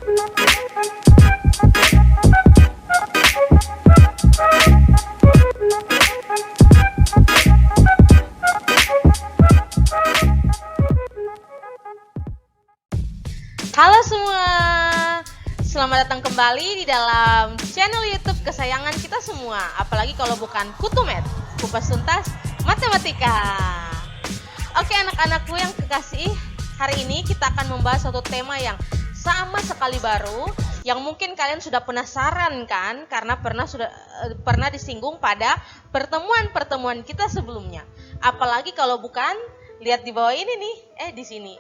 Halo semua, selamat datang kembali di dalam channel YouTube kesayangan kita semua. Apalagi kalau bukan Kutumet, kupas tuntas matematika. Oke anak-anakku yang kekasih, hari ini kita akan membahas satu tema yang sama sekali baru, yang mungkin kalian sudah penasaran kan, karena pernah disinggung pada pertemuan-pertemuan kita sebelumnya. Apalagi kalau bukan, lihat di bawah ini nih, di sini.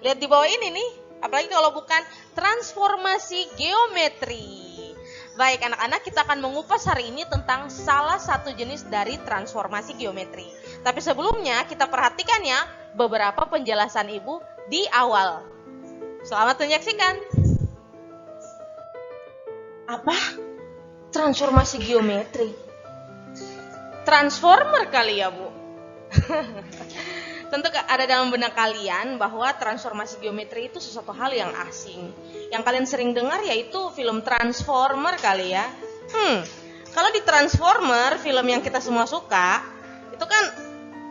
Lihat di bawah ini nih. Apalagi kalau bukan transformasi geometri. Baik anak-anak, kita akan mengupas hari ini tentang salah satu jenis dari transformasi geometri. Tapi sebelumnya kita perhatikan ya beberapa penjelasan ibu di awal. Selamat menyaksikan. Apa? Transformasi geometri? Transformer kali ya bu? Tentu ada dalam benak kalian bahwa transformasi geometri itu sesuatu hal yang asing. Yang kalian sering dengar yaitu film Transformer kali ya. Kalau di Transformer, film yang kita semua suka, itu kan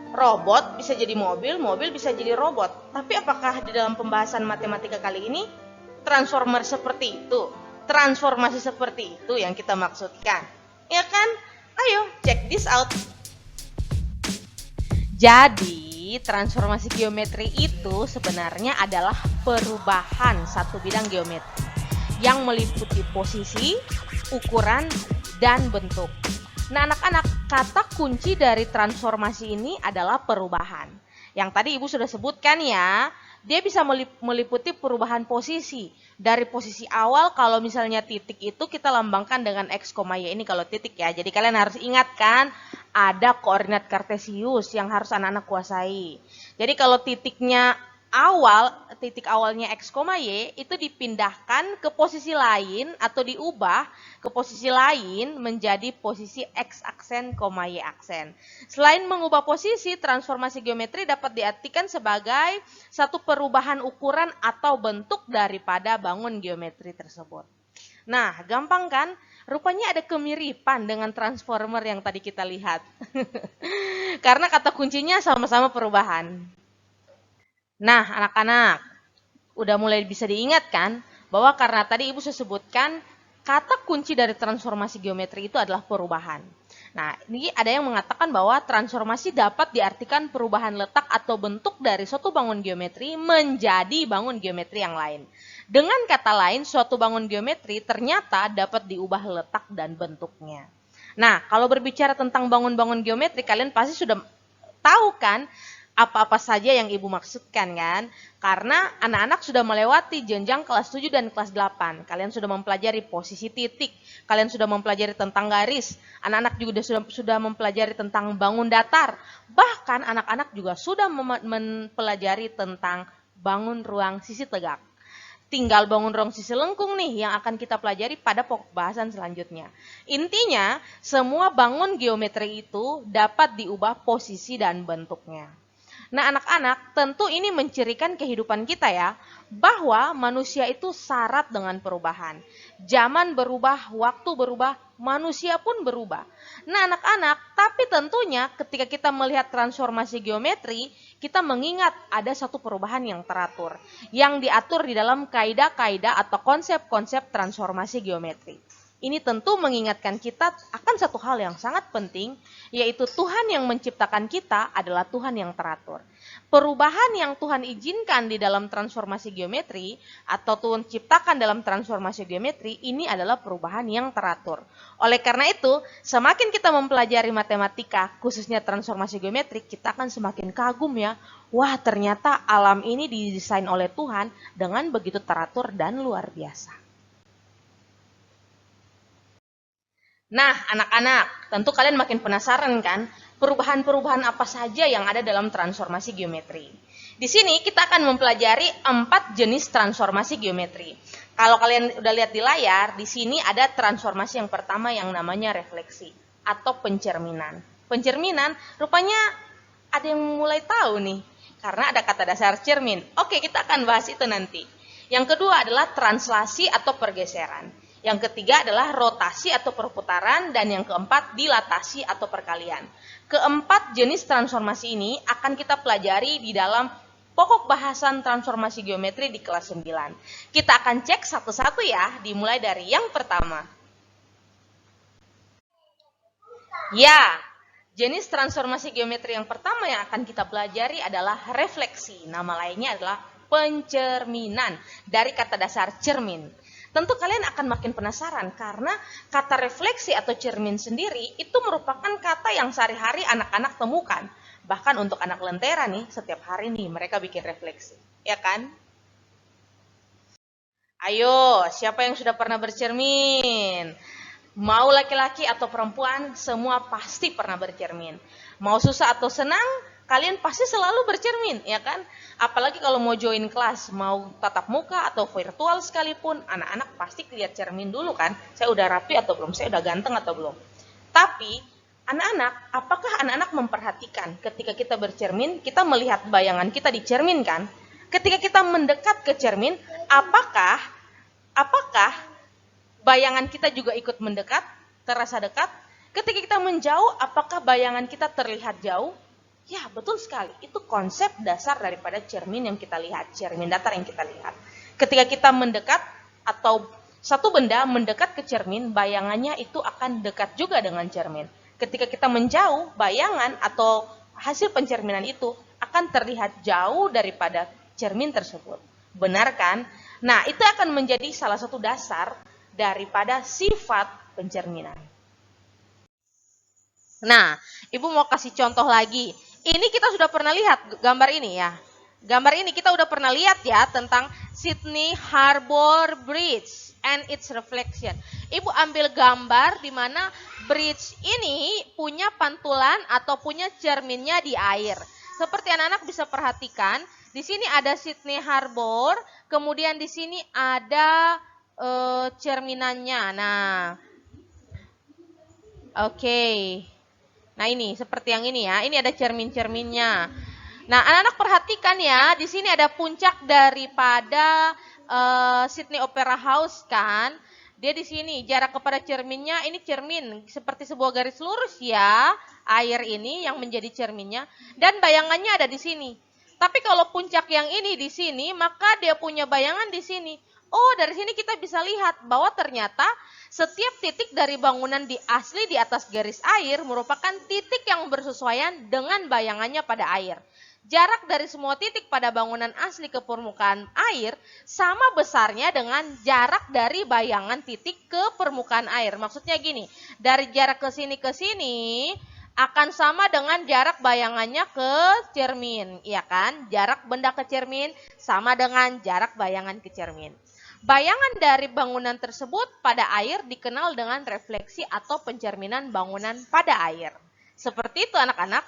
robot bisa jadi mobil, mobil bisa jadi robot. Tapi apakah di dalam pembahasan matematika kali ini transformer seperti itu? Transformasi seperti itu yang kita maksudkan. Ya kan? Ayo, check this out. Jadi, transformasi geometri itu sebenarnya adalah perubahan satu bidang geometri yang meliputi posisi, ukuran, dan bentuk. Nah, anak-anak, kata kunci dari transformasi ini adalah perubahan. Yang tadi Ibu sudah sebutkan ya, dia bisa meliputi perubahan posisi. Dari posisi awal, kalau misalnya titik itu kita lambangkan dengan X, Y ini kalau titik ya. Jadi kalian harus ingat kan, ada koordinat kartesius yang harus anak-anak kuasai. Jadi kalau titik awalnya X, Y itu dipindahkan ke posisi lain atau diubah ke posisi lain menjadi posisi X aksen, Y aksen. Selain mengubah posisi, transformasi geometri dapat diartikan sebagai satu perubahan ukuran atau bentuk daripada bangun geometri tersebut. Nah, gampang kan? Rupanya ada kemiripan dengan transformer yang tadi kita lihat. Karena kata kuncinya sama-sama perubahan. Nah, anak-anak, udah mulai bisa diingat kan bahwa karena tadi Ibu sudah sebutkan kata kunci dari transformasi geometri itu adalah perubahan. Nah, ini ada yang mengatakan bahwa transformasi dapat diartikan perubahan letak atau bentuk dari suatu bangun geometri menjadi bangun geometri yang lain. Dengan kata lain, suatu bangun geometri ternyata dapat diubah letak dan bentuknya. Nah, kalau berbicara tentang bangun-bangun geometri, kalian pasti sudah tahu kan apa-apa saja yang Ibu maksudkan kan? Karena anak-anak sudah melewati jenjang kelas 7 dan kelas 8. Kalian sudah mempelajari posisi titik, kalian sudah mempelajari tentang garis, anak-anak juga sudah mempelajari tentang bangun datar. Bahkan anak-anak juga sudah mempelajari tentang bangun ruang sisi tegak. Tinggal bangun ruang sisi lengkung nih yang akan kita pelajari pada pokok bahasan selanjutnya. Intinya, semua bangun geometri itu dapat diubah posisi dan bentuknya. Nah anak-anak, tentu ini mencirikan kehidupan kita ya, bahwa manusia itu syarat dengan perubahan. Zaman berubah, waktu berubah, manusia pun berubah. Nah anak-anak, tapi tentunya ketika kita melihat transformasi geometri, kita mengingat ada satu perubahan yang teratur, yang diatur di dalam kaidah-kaidah atau konsep-konsep transformasi geometri. Ini tentu mengingatkan kita akan satu hal yang sangat penting, yaitu Tuhan yang menciptakan kita adalah Tuhan yang teratur. Perubahan yang Tuhan izinkan di dalam transformasi geometri atau Tuhan ciptakan dalam transformasi geometri ini adalah perubahan yang teratur. Oleh karena itu, semakin kita mempelajari matematika, khususnya transformasi geometri, kita akan semakin kagum ya. Wah, ternyata alam ini didesain oleh Tuhan dengan begitu teratur dan luar biasa. Nah, anak-anak, tentu kalian makin penasaran kan, perubahan-perubahan apa saja yang ada dalam transformasi geometri. Di sini kita akan mempelajari 4 jenis transformasi geometri. Kalau kalian udah lihat di layar, di sini ada transformasi yang pertama yang namanya refleksi atau pencerminan. Pencerminan rupanya ada yang mulai tahu nih, karena ada kata dasar cermin. Oke, kita akan bahas itu nanti. Yang kedua adalah translasi atau pergeseran. Yang ketiga adalah rotasi atau perputaran, dan yang keempat dilatasi atau perkalian. Keempat jenis transformasi ini akan kita pelajari di dalam pokok bahasan transformasi geometri di kelas 9. Kita akan cek satu-satu ya, dimulai dari yang pertama. Ya, jenis transformasi geometri yang pertama yang akan kita pelajari adalah refleksi. Nama lainnya adalah pencerminan, dari kata dasar cermin. Tentu kalian akan makin penasaran karena kata refleksi atau cermin sendiri itu merupakan kata yang sehari-hari anak-anak temukan. Bahkan untuk anak lentera nih, setiap hari nih mereka bikin refleksi, ya kan? Ayo, siapa yang sudah pernah bercermin? Mau laki-laki atau perempuan, semua pasti pernah bercermin. Mau susah atau senang, kalian pasti selalu bercermin, ya kan? Apalagi kalau mau join kelas, mau tatap muka atau virtual sekalipun, anak-anak pasti lihat cermin dulu kan? Saya udah rapi atau belum? Saya udah ganteng atau belum? Tapi, anak-anak, apakah anak-anak memperhatikan ketika kita bercermin, kita melihat bayangan kita di cermin kan? Ketika kita mendekat ke cermin, apakah bayangan kita juga ikut mendekat, terasa dekat? Ketika kita menjauh, apakah bayangan kita terlihat jauh? Ya, betul sekali. Itu konsep dasar daripada cermin yang kita lihat, cermin datar yang kita lihat. Ketika kita mendekat atau satu benda mendekat ke cermin, bayangannya itu akan dekat juga dengan cermin. Ketika kita menjauh, bayangan atau hasil pencerminan itu akan terlihat jauh daripada cermin tersebut. Benar kan? Nah, itu akan menjadi salah satu dasar daripada sifat pencerminan. Nah, Ibu mau kasih contoh lagi. Ini kita sudah pernah lihat gambar ini ya. Gambar ini kita udah pernah lihat ya tentang Sydney Harbour Bridge and its reflection. Ibu ambil gambar di mana bridge ini punya pantulan atau punya cerminnya di air. Seperti anak-anak bisa perhatikan, di sini ada Sydney Harbour, kemudian di sini ada cerminannya. Nah, oke. Nah ini, seperti yang ini ya, ini ada cermin-cerminnya. Nah, anak-anak perhatikan ya, di sini ada puncak daripada Sydney Opera House kan. Dia di sini, jarak kepada cerminnya, ini cermin, seperti sebuah garis lurus ya, air ini yang menjadi cerminnya. Dan bayangannya ada di sini. Tapi kalau puncak yang ini di sini, maka dia punya bayangan di sini. Oh, dari sini kita bisa lihat bahwa ternyata setiap titik dari bangunan di asli di atas garis air merupakan titik yang bersesuaian dengan bayangannya pada air. Jarak dari semua titik pada bangunan asli ke permukaan air sama besarnya dengan jarak dari bayangan titik ke permukaan air. Maksudnya gini, dari jarak ke sini akan sama dengan jarak bayangannya ke cermin, ya kan? Jarak benda ke cermin sama dengan jarak bayangan ke cermin. Bayangan dari bangunan tersebut pada air dikenal dengan refleksi atau pencerminan bangunan pada air. Seperti itu anak-anak.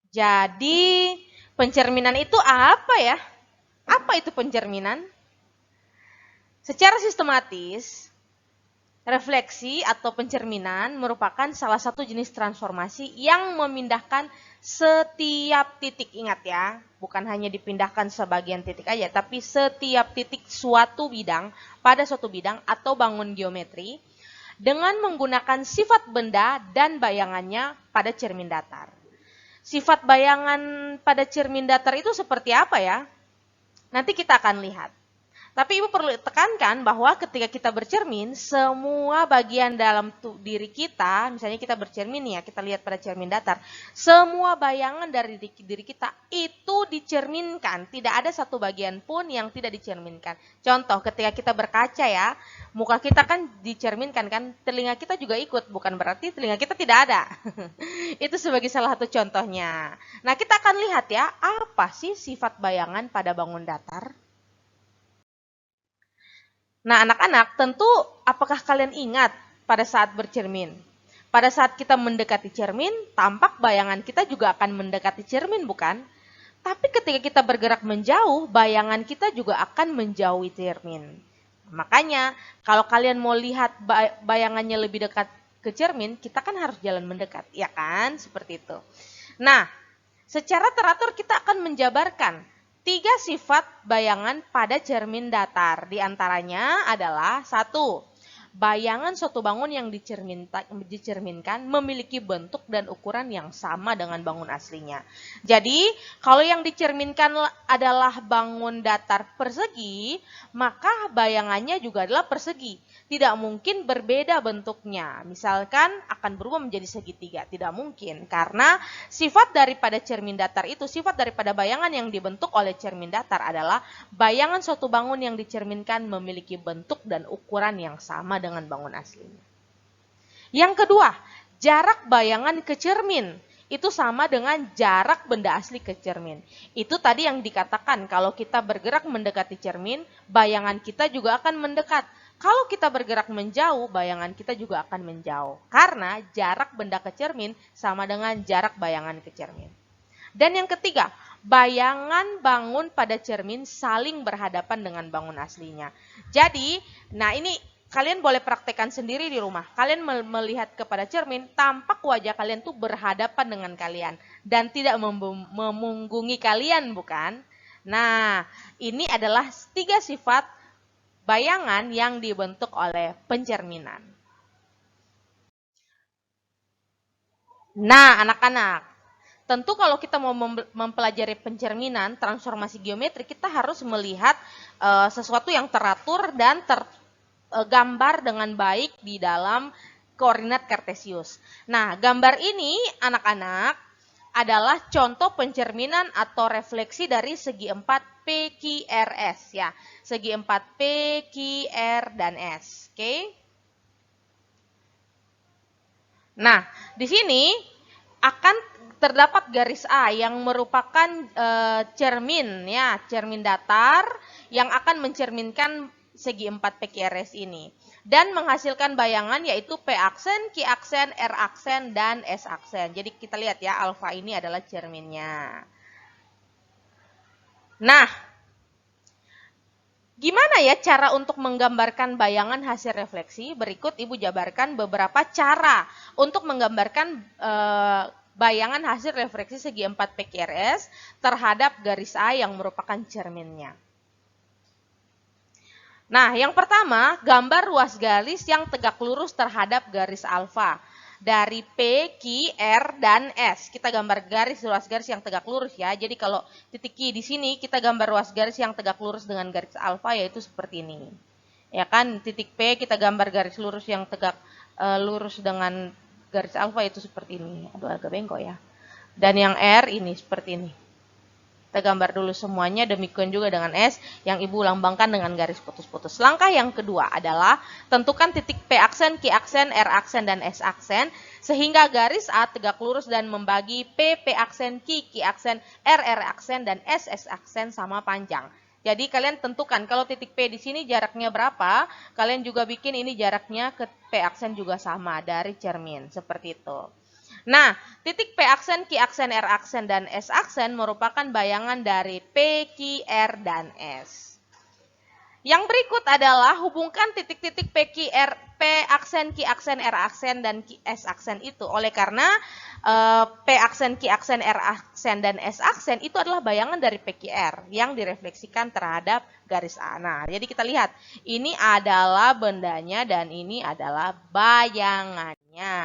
Jadi pencerminan itu apa ya? Apa itu pencerminan? Secara sistematis, refleksi atau pencerminan merupakan salah satu jenis transformasi yang memindahkan setiap titik, ingat ya, bukan hanya dipindahkan sebagian titik aja, tapi setiap titik suatu bidang pada suatu bidang atau bangun geometri dengan menggunakan sifat benda dan bayangannya pada cermin datar. Sifat bayangan pada cermin datar itu seperti apa ya? Nanti kita akan lihat. Tapi Ibu perlu tekankan bahwa ketika kita bercermin, semua bagian dalam diri kita, misalnya kita bercermin ya, kita lihat pada cermin datar, semua bayangan dari diri kita itu dicerminkan. Tidak ada satu bagian pun yang tidak dicerminkan. Contoh, ketika kita berkaca ya, muka kita kan dicerminkan kan, telinga kita juga ikut, bukan berarti telinga kita tidak ada. Itu sebagai salah satu contohnya. Nah, kita akan lihat ya, apa sih sifat bayangan pada bangun datar? Nah, anak-anak, tentu apakah kalian ingat pada saat bercermin? Pada saat kita mendekati cermin, tampak bayangan kita juga akan mendekati cermin, bukan? Tapi ketika kita bergerak menjauh, bayangan kita juga akan menjauhi cermin. Makanya, kalau kalian mau lihat bayangannya lebih dekat ke cermin, kita kan harus jalan mendekat, ya kan? Seperti itu. Nah, secara teratur kita akan menjabarkan Tiga sifat bayangan pada cermin datar. Di antaranya adalah 1. Bayangan suatu bangun yang dicerminkan memiliki bentuk dan ukuran yang sama dengan bangun aslinya. Jadi, kalau yang dicerminkan adalah bangun datar persegi, maka bayangannya juga adalah persegi. Tidak mungkin berbeda bentuknya. Misalkan akan berubah menjadi segitiga. Tidak mungkin. Karena sifat daripada cermin datar itu, sifat daripada bayangan yang dibentuk oleh cermin datar adalah bayangan suatu bangun yang dicerminkan memiliki bentuk dan ukuran yang sama dengan bangun aslinya. Yang kedua, jarak bayangan ke cermin itu sama dengan jarak benda asli ke cermin. Itu tadi yang dikatakan, kalau kita bergerak mendekati cermin, bayangan kita juga akan mendekat. Kalau kita bergerak menjauh, bayangan kita juga akan menjauh. Karena jarak benda ke cermin sama dengan jarak bayangan ke cermin. Dan yang ketiga, bayangan bangun pada cermin saling berhadapan dengan bangun aslinya. Jadi, nah ini kalian boleh praktekkan sendiri di rumah. Kalian melihat kepada cermin, tampak wajah kalian tuh berhadapan dengan kalian. Dan tidak memunggungi kalian, bukan? Nah, ini adalah 3 sifat bayangan yang dibentuk oleh pencerminan. Nah, anak-anak, tentu kalau kita mau mempelajari pencerminan, transformasi geometri, kita harus melihat sesuatu yang teratur dan tergambar dengan baik di dalam koordinat kartesius. Nah, gambar ini, anak-anak, adalah contoh pencerminan atau refleksi dari segi 4 P, Q, R, S. Ya, segi 4 P, Q, R, dan S. Oke? Nah, di sini akan terdapat garis A yang merupakan cermin, ya, cermin datar yang akan mencerminkan segi 4 PQRS ini. Dan menghasilkan bayangan yaitu P aksen, Q aksen, R aksen, dan S aksen. Jadi kita lihat ya, alfa ini adalah cerminnya. Nah, gimana ya cara untuk menggambarkan bayangan hasil refleksi? Berikut Ibu jabarkan beberapa cara untuk menggambarkan bayangan hasil refleksi segi 4 PQRS terhadap garis A yang merupakan cerminnya. Nah, yang pertama, gambar ruas garis yang tegak lurus terhadap garis alfa. Dari P, Q, R, dan S. Kita gambar ruas garis yang tegak lurus ya. Jadi kalau titik Q di sini, kita gambar ruas garis yang tegak lurus dengan garis alfa, yaitu seperti ini. Ya kan, titik P kita gambar garis lurus yang tegak lurus dengan garis alfa, yaitu seperti ini. Aduh, agak bengkok ya. Dan yang R ini seperti ini. Kita gambar dulu semuanya, demikian juga dengan S yang Ibu lambangkan dengan garis putus-putus. Langkah yang kedua adalah tentukan titik P aksen, Q aksen, R aksen, dan S aksen sehingga garis A tegak lurus dan membagi P aksen, Q aksen, R aksen, dan S aksen sama panjang. Jadi kalian tentukan kalau titik P di sini jaraknya berapa, kalian juga bikin ini jaraknya ke P aksen juga sama dari cermin, seperti itu. Nah, titik P aksen, Q aksen, R aksen, dan S aksen merupakan bayangan dari P, Q, R, dan S. Yang berikut adalah hubungkan titik-titik P aksen, Q aksen, R aksen, dan S aksen itu. Oleh karena P aksen, Q aksen, R aksen, dan S aksen itu adalah bayangan dari PQR yang direfleksikan terhadap garis A. Nah, jadi kita lihat, ini adalah bendanya dan ini adalah bayangannya.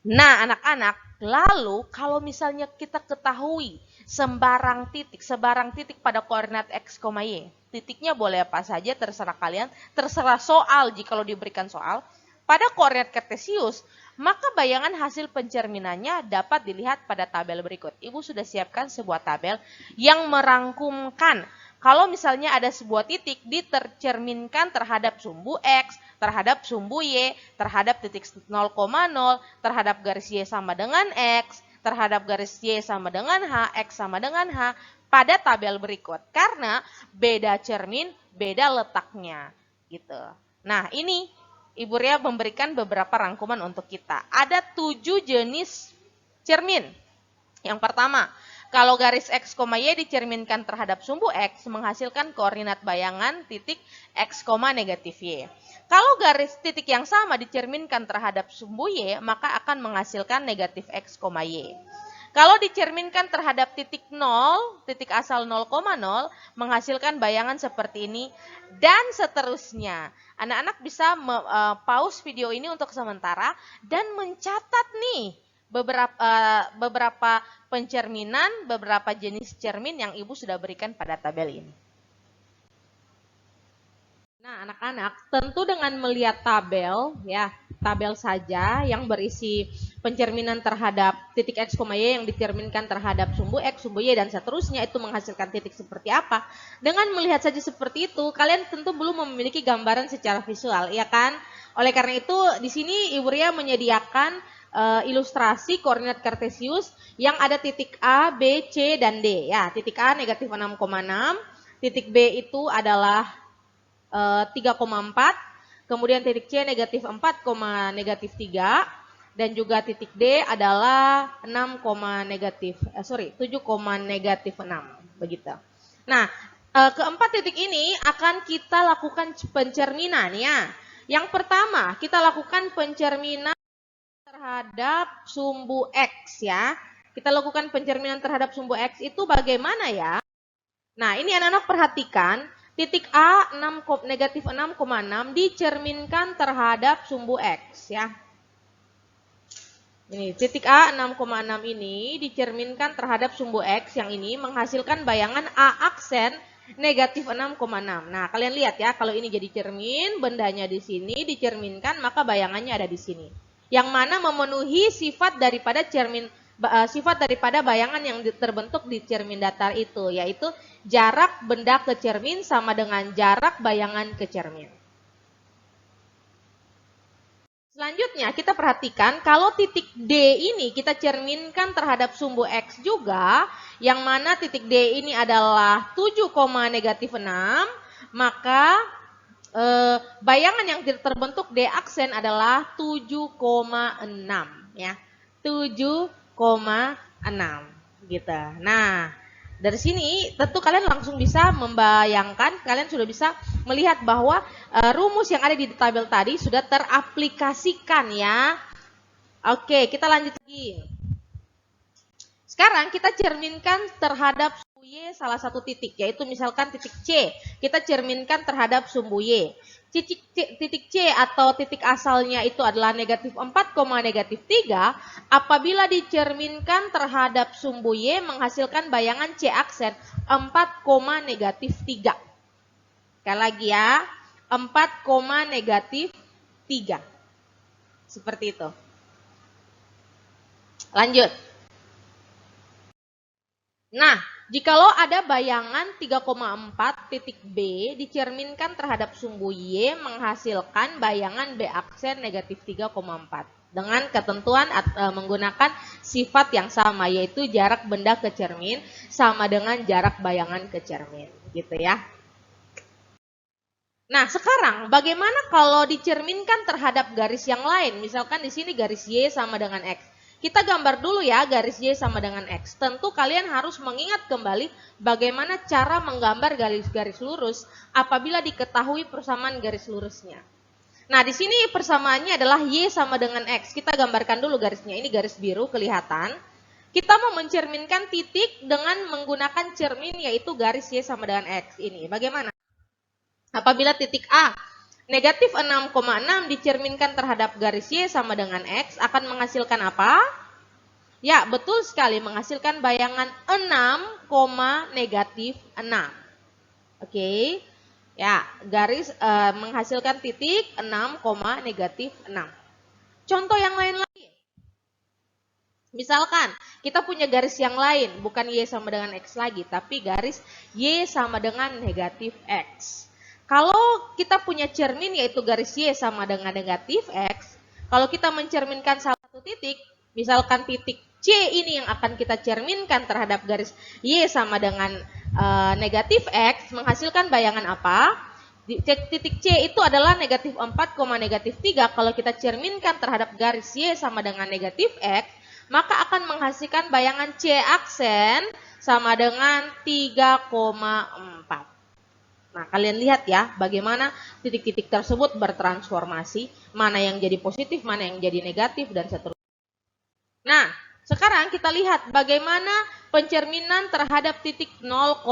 Nah, anak-anak, lalu kalau misalnya kita ketahui sebarang titik pada koordinat X, Y, titiknya boleh apa saja, terserah kalian, terserah soal jika diberikan soal, pada koordinat kartesius, maka bayangan hasil pencerminannya dapat dilihat pada tabel berikut. Ibu sudah siapkan sebuah tabel yang merangkumkan kalau misalnya ada sebuah titik ditercerminkan terhadap sumbu X, terhadap sumbu Y, terhadap titik 0,0, terhadap garis Y sama dengan X, terhadap garis Y sama dengan H, X sama dengan H, pada tabel berikut. Karena beda cermin, beda letaknya. Gitu. Nah, ini Ibu Ria memberikan beberapa rangkuman untuk kita. Ada 7 jenis cermin. Yang pertama, kalau garis X, Y dicerminkan terhadap sumbu X, menghasilkan koordinat bayangan titik X, negatif Y. Kalau garis titik yang sama dicerminkan terhadap sumbu Y, maka akan menghasilkan negatif X, Y. Kalau dicerminkan terhadap titik 0, titik asal 0,0, menghasilkan bayangan seperti ini, dan seterusnya. Anak-anak bisa pause video ini untuk sementara, dan mencatat nih beberapa pencerminan, beberapa jenis cermin yang Ibu sudah berikan pada tabel ini. Nah, anak-anak, tentu dengan melihat tabel, ya, tabel saja yang berisi pencerminan terhadap titik X, Y yang dicerminkan terhadap sumbu X, sumbu Y, dan seterusnya itu menghasilkan titik seperti apa. Dengan melihat saja seperti itu, kalian tentu belum memiliki gambaran secara visual, ya kan? Oleh karena itu, di sini Ibu Ria menyediakan ilustrasi koordinat kartesius yang ada titik A, B, C, dan D. Ya, titik A negatif 6,6, titik B itu adalah 3,4, kemudian titik C negatif 4, negatif 3, dan juga titik D adalah 6, negatif 7, negatif 6, begitu. Nah, keempat titik ini akan kita lakukan pencerminan, ya. Yang pertama, kita lakukan pencerminan terhadap sumbu X, ya. Kita lakukan pencerminan terhadap sumbu X itu bagaimana, ya? Nah, ini anak-anak perhatikan. Titik A negatif 6,6 dicerminkan terhadap sumbu X, ya. Ini titik A 6,6 ini dicerminkan terhadap sumbu X yang ini menghasilkan bayangan A aksen negatif 6,6. Nah, kalian lihat ya, kalau ini jadi cermin, bendanya di sini dicerminkan, maka bayangannya ada di sini. Yang mana memenuhi sifat daripada bayangan yang terbentuk di cermin datar itu, yaitu jarak benda ke cermin sama dengan jarak bayangan ke cermin. Selanjutnya kita perhatikan kalau titik D ini kita cerminkan terhadap sumbu X juga, yang mana titik D ini adalah 7, negatif 6, maka bayangan yang terbentuk D aksen adalah 7,6, ya. 7,6 gitu. Nah, dari sini tentu kalian langsung bisa membayangkan, kalian sudah bisa melihat bahwa rumus yang ada di tabel tadi sudah teraplikasikan, ya. Oke, kita lanjut lagi. Sekarang kita cerminkan terhadap sumbu Y salah satu titik, yaitu misalkan titik C. Kita cerminkan terhadap sumbu Y. Titik C atau titik asalnya itu adalah negatif 4, negatif 3. Apabila dicerminkan terhadap sumbu Y menghasilkan bayangan C aksen 4, negatif 3. Sekali lagi ya, 4, negatif 3. Seperti itu. Lanjut. Nah, jikalau ada bayangan 3,4 titik B dicerminkan terhadap sumbu Y menghasilkan bayangan B aksen negatif 3,4 dengan ketentuan menggunakan sifat yang sama, yaitu jarak benda ke cermin sama dengan jarak bayangan ke cermin, gitu ya. Nah, sekarang bagaimana kalau dicerminkan terhadap garis yang lain? Misalkan di sini garis Y sama dengan X. Kita gambar dulu ya garis Y sama dengan X. Tentu kalian harus mengingat kembali bagaimana cara menggambar garis-garis lurus apabila diketahui persamaan garis lurusnya. Nah, di sini persamaannya adalah Y sama dengan X. Kita gambarkan dulu garisnya. Ini garis biru kelihatan. Kita mau mencerminkan titik dengan menggunakan cermin, yaitu garis Y sama dengan X ini. Bagaimana? Apabila titik A negatif 6,6 dicerminkan terhadap garis Y sama dengan X akan menghasilkan apa? Ya, betul sekali, menghasilkan bayangan 6, negatif 6. Oke. Ya, garis menghasilkan titik 6, negatif 6. Contoh yang lain lagi. Misalkan kita punya garis yang lain, bukan Y sama dengan X lagi, tapi garis Y sama dengan negatif X. Kalau kita punya cermin yaitu garis Y sama dengan negatif X, kalau kita mencerminkan salah satu titik, misalkan titik C ini yang akan kita cerminkan terhadap garis Y sama dengan negatif X, menghasilkan bayangan apa? Titik C itu adalah negatif 4, negatif 3. Kalau kita cerminkan terhadap garis Y sama dengan negatif X, maka akan menghasilkan bayangan C aksen sama dengan 3,4. Nah, kalian lihat ya bagaimana titik-titik tersebut bertransformasi, mana yang jadi positif, mana yang jadi negatif, dan seterusnya. Nah, Sekarang kita lihat bagaimana pencerminan terhadap titik 0,0.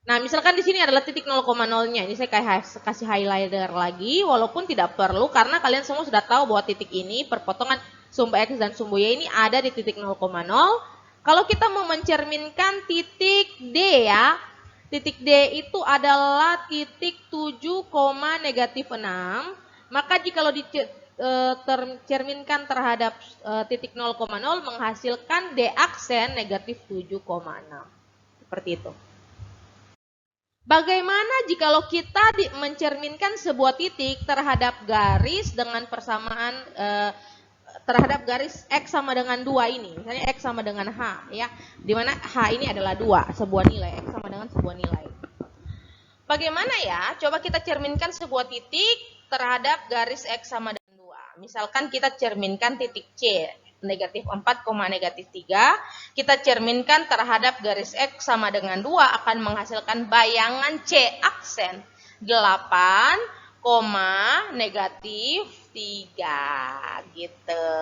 Nah, misalkan di sini adalah titik 0,0-nya. Ini saya kasih highlighter lagi, walaupun tidak perlu karena kalian semua sudah tahu bahwa titik ini perpotongan sumbu X dan sumbu Y ini ada di titik 0,0. Kalau kita mau mencerminkan titik D ya, titik D itu adalah titik 7, negatif 6. Maka jika tercerminkan terhadap titik 0,0 menghasilkan D aksen negatif 7,6. Seperti itu. Bagaimana jikalau kita mencerminkan sebuah titik terhadap garis dengan persamaan terhadap garis X sama dengan 2 ini. Misalnya X sama dengan H ya. Di mana H ini adalah 2, sebuah nilai. X sama dengan sebuah nilai. Bagaimana ya? Coba kita cerminkan sebuah titik terhadap garis X sama dengan 2. Misalkan kita cerminkan titik C negatif 4, negatif 3. Kita cerminkan terhadap garis X sama dengan 2 akan menghasilkan bayangan C aksen 8, negatif 3 gitu.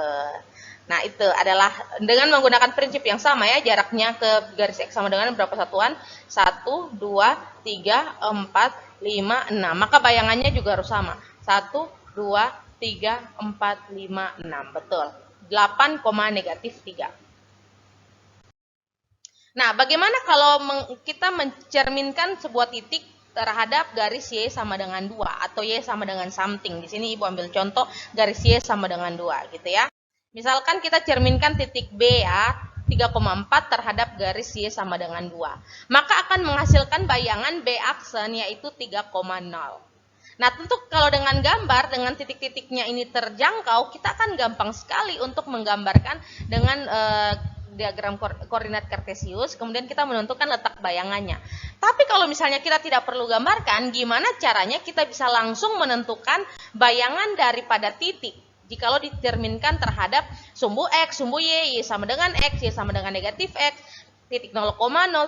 Nah, itu adalah dengan menggunakan prinsip yang sama ya, jaraknya ke garis X sama dengan berapa satuan? 1, 2, 3, 4, 5, 6. Maka bayangannya juga harus sama. 1, 2, 3, 4, 5, 6. Betul. 8, negatif 3. Nah, bagaimana kalau kita mencerminkan sebuah titik terhadap garis Y sama dengan 2 atau Y sama dengan something. Di sini Ibu ambil contoh garis Y sama dengan 2 gitu ya. Misalkan kita cerminkan titik B ya, 3,4 terhadap garis Y sama dengan 2. Maka akan menghasilkan bayangan B aksen yaitu 3,0. Nah, tentu kalau dengan gambar, dengan titik-titiknya ini terjangkau, kita akan gampang sekali untuk menggambarkan dengan diagram koordinat kartesius, kemudian kita menentukan letak bayangannya. Tapi kalau misalnya kita tidak perlu gambarkan, gimana caranya kita bisa langsung menentukan bayangan daripada titik? Jikalau diterminkan terhadap sumbu X, sumbu Y, Y sama dengan X, Y sama dengan negatif X, titik 0,0,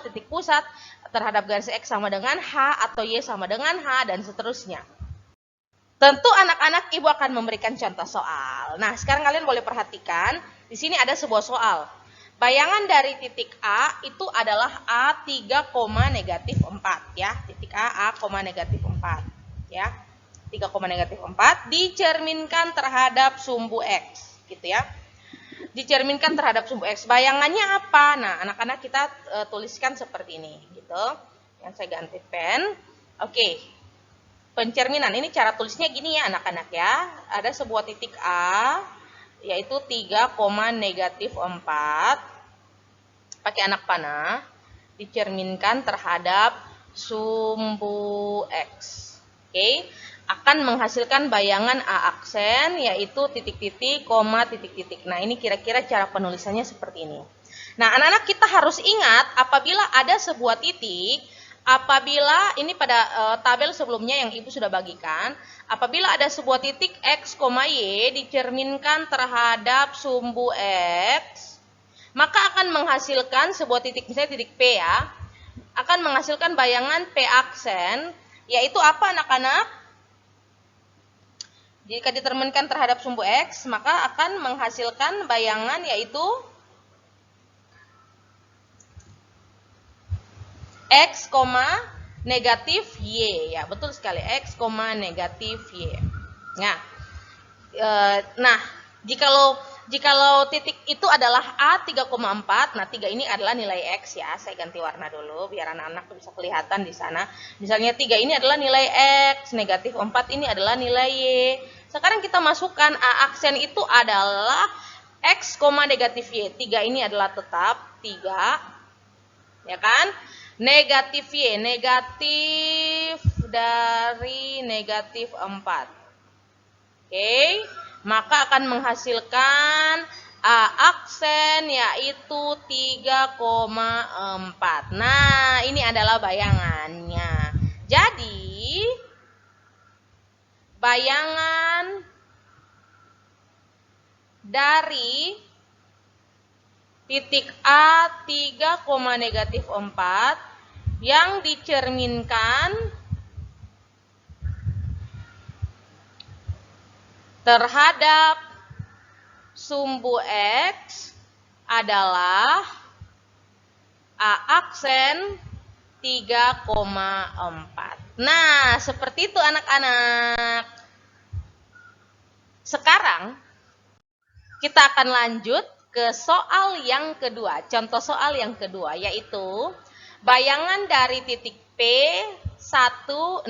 titik pusat, terhadap garis X sama dengan H, atau Y sama dengan H, dan seterusnya. Tentu anak-anak Ibu akan memberikan contoh soal. Nah, sekarang kalian boleh perhatikan, di sini ada sebuah soal. Bayangan dari titik A itu adalah A3, negatif 4 ya. Titik A, negatif 4 ya. 3, negatif 4 dicerminkan terhadap sumbu X gitu ya. Dicerminkan terhadap sumbu X. Bayangannya apa? Nah, anak-anak kita tuliskan seperti ini gitu. Yang saya ganti pen. Oke. Pencerminan ini cara tulisnya gini ya anak-anak ya. Ada sebuah titik A yaitu 3, negatif 4 pakai anak panah dicerminkan terhadap sumbu X. Oke, akan menghasilkan bayangan A aksen yaitu titik-titik, titik-titik. Nah, ini kira-kira cara penulisannya seperti ini. Nah, anak-anak kita harus ingat apabila ada sebuah titik, apabila ini pada tabel sebelumnya yang Ibu sudah bagikan, apabila ada sebuah titik X, Y dicerminkan terhadap sumbu X, maka akan menghasilkan sebuah titik, misalnya titik P ya, akan menghasilkan bayangan P aksen, yaitu apa anak-anak? Jika diterminkan terhadap sumbu X, maka akan menghasilkan bayangan yaitu X, negatif Y. Ya, betul sekali. X, negatif Y. Nah, jikalau titik itu adalah A 3,4, nah 3 ini adalah nilai X ya. Saya ganti warna dulu biar anak-anak bisa kelihatan di sana. Misalnya 3 ini adalah nilai X, negatif 4 ini adalah nilai Y. Sekarang kita masukkan A aksen itu adalah X, negatif Y. 3 ini adalah tetap 3. Ya kan? Negatif Y, negatif dari negatif 4. Oke, maka akan menghasilkan A aksen yaitu 3,4. Nah, ini adalah bayangannya. Jadi, bayangan dari titik A 3, negatif 4 yang dicerminkan terhadap sumbu X adalah A aksen 3,4. Nah, seperti itu anak-anak. Sekarang kita akan lanjut ke soal yang kedua. Contoh soal yang kedua yaitu bayangan dari titik P 1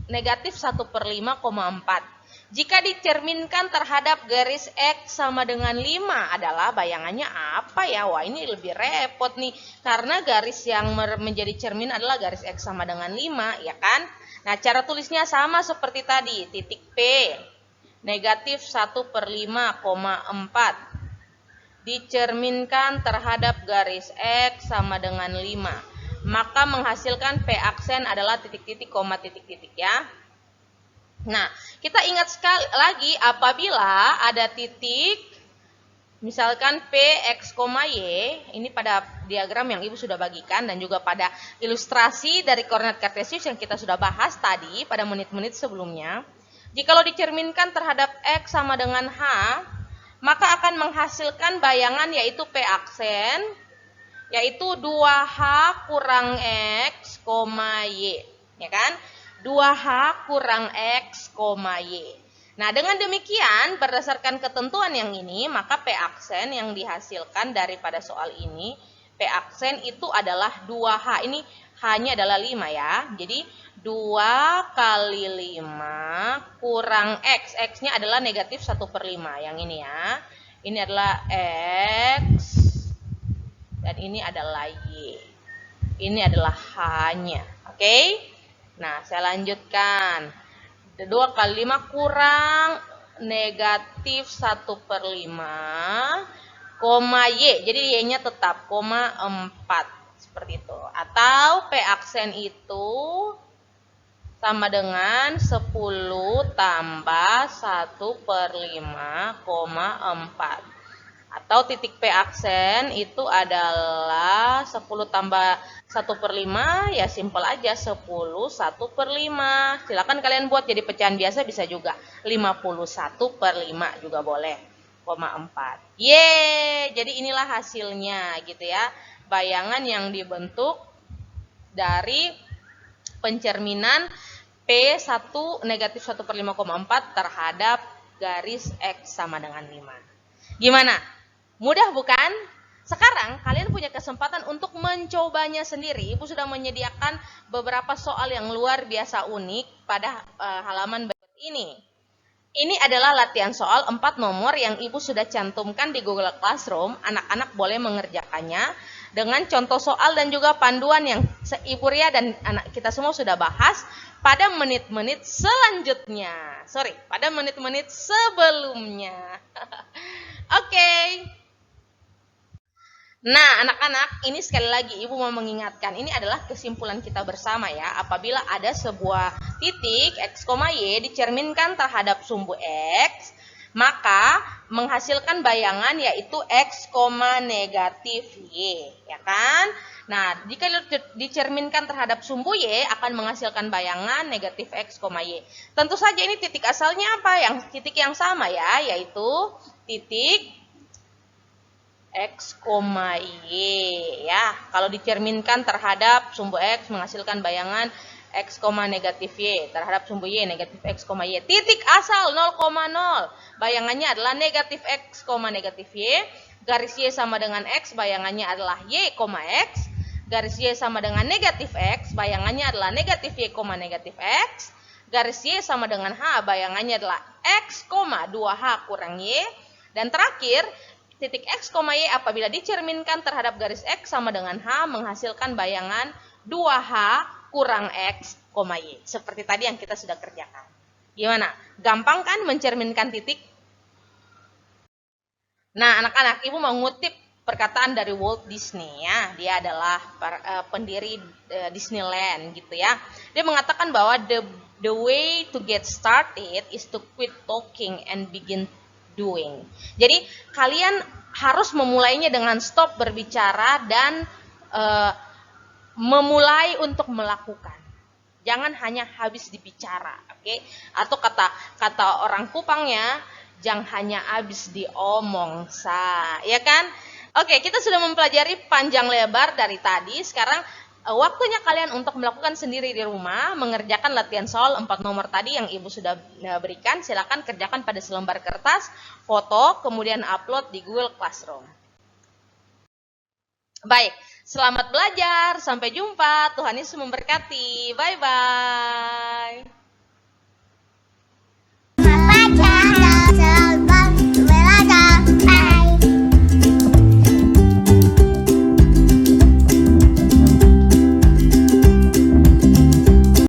negatif 1/5,4. Jika dicerminkan terhadap garis X sama dengan 5 adalah bayangannya apa ya? Wah, ini lebih repot nih. Karena garis yang menjadi cermin adalah garis X sama dengan 5, ya kan? Nah, cara tulisnya sama seperti tadi. Titik P, negatif 1/5,4. Dicerminkan terhadap garis X sama dengan 5. Maka menghasilkan P aksen adalah titik-titik, koma titik-titik ya. Nah, kita ingat sekali lagi apabila ada titik, misalkan P, X, Y, ini pada diagram yang Ibu sudah bagikan dan juga pada ilustrasi dari koordinat kartesius yang kita sudah bahas tadi pada menit-menit sebelumnya. Jikalau dicerminkan terhadap X sama dengan H, maka akan menghasilkan bayangan yaitu P aksen, yaitu 2H kurang X, Y, ya kan? 2H kurang X, Y. Nah, dengan demikian, berdasarkan ketentuan yang ini, maka P aksen yang dihasilkan daripada soal ini, P aksen itu adalah 2H. Ini H-nya adalah 5 ya. Jadi, 2 kali 5 kurang X. X-nya adalah negatif 1/5. Yang ini ya. Ini adalah X. Dan ini adalah Y. Ini adalah H-nya. Oke? Nah, saya lanjutkan. 2 kali 5 kurang negatif 1/5, Y. Jadi Y-nya tetap, 4. Seperti itu. Atau P aksen itu sama dengan 10 tambah 1/5,4. Atau titik P aksen itu adalah 10 tambah 1/5, ya simpel aja 10 1/5. Silakan kalian buat jadi pecahan biasa bisa juga. 51/5 juga boleh. 4. Yeay, jadi inilah hasilnya gitu ya. Bayangan yang dibentuk dari pencerminan P1 negatif 1/5,4 terhadap garis X sama dengan 5. Gimana? Mudah bukan? Sekarang kalian punya kesempatan untuk mencobanya sendiri. Ibu sudah menyediakan beberapa soal yang luar biasa unik pada halaman berikut ini. Ini adalah latihan soal 4 nomor yang Ibu sudah cantumkan di Google Classroom. Anak-anak boleh mengerjakannya dengan contoh soal dan juga panduan yang Ibu Ria dan anak kita semua sudah bahas pada menit-menit selanjutnya. Pada menit-menit sebelumnya. Oke. Nah, anak-anak, ini sekali lagi Ibu mau mengingatkan, ini adalah kesimpulan kita bersama ya. Apabila ada sebuah titik X, Y dicerminkan terhadap sumbu X, maka menghasilkan bayangan yaitu X, negatif Y, ya kan? Nah, jika dicerminkan terhadap sumbu Y akan menghasilkan bayangan negatif X, Y. Tentu saja ini titik asalnya apa? Titik yang sama ya, yaitu titik X, Y ya. Kalau dicerminkan terhadap sumbu X menghasilkan bayangan X, negatif Y terhadap sumbu Y negatif X, Y. Titik asal 0,0. Bayangannya adalah negatif X, negatif Y. Garis Y sama dengan X, bayangannya adalah Y, X. Garis Y sama dengan negatif X, bayangannya adalah negatif Y, negatif X. Garis Y sama dengan H, bayangannya adalah X, 2H kurang Y. Dan terakhir, titik X, Y apabila dicerminkan terhadap garis X sama dengan H menghasilkan bayangan 2H kurang X, Y. Seperti tadi yang kita sudah kerjakan. Gimana? Gampang kan mencerminkan titik? Nah, anak-anak, Ibu mau ngutip perkataan dari Walt Disney ya. Dia adalah pendiri Disneyland gitu ya. Dia mengatakan bahwa the way to get started is to quit talking and begin doing. Jadi kalian harus memulainya dengan stop berbicara dan memulai untuk melakukan. Jangan hanya habis dibicara, oke? Atau kata orang Kupangnya, Jangan hanya habis diomong, ya kan? Oke, kita sudah mempelajari panjang lebar dari tadi. Sekarang waktunya kalian untuk melakukan sendiri di rumah, mengerjakan latihan soal 4 nomor tadi yang Ibu sudah berikan. Silakan kerjakan pada selembar kertas, foto, kemudian upload di Google Classroom. Baik, selamat belajar. Sampai jumpa. Tuhan Yesus memberkati. Bye-bye.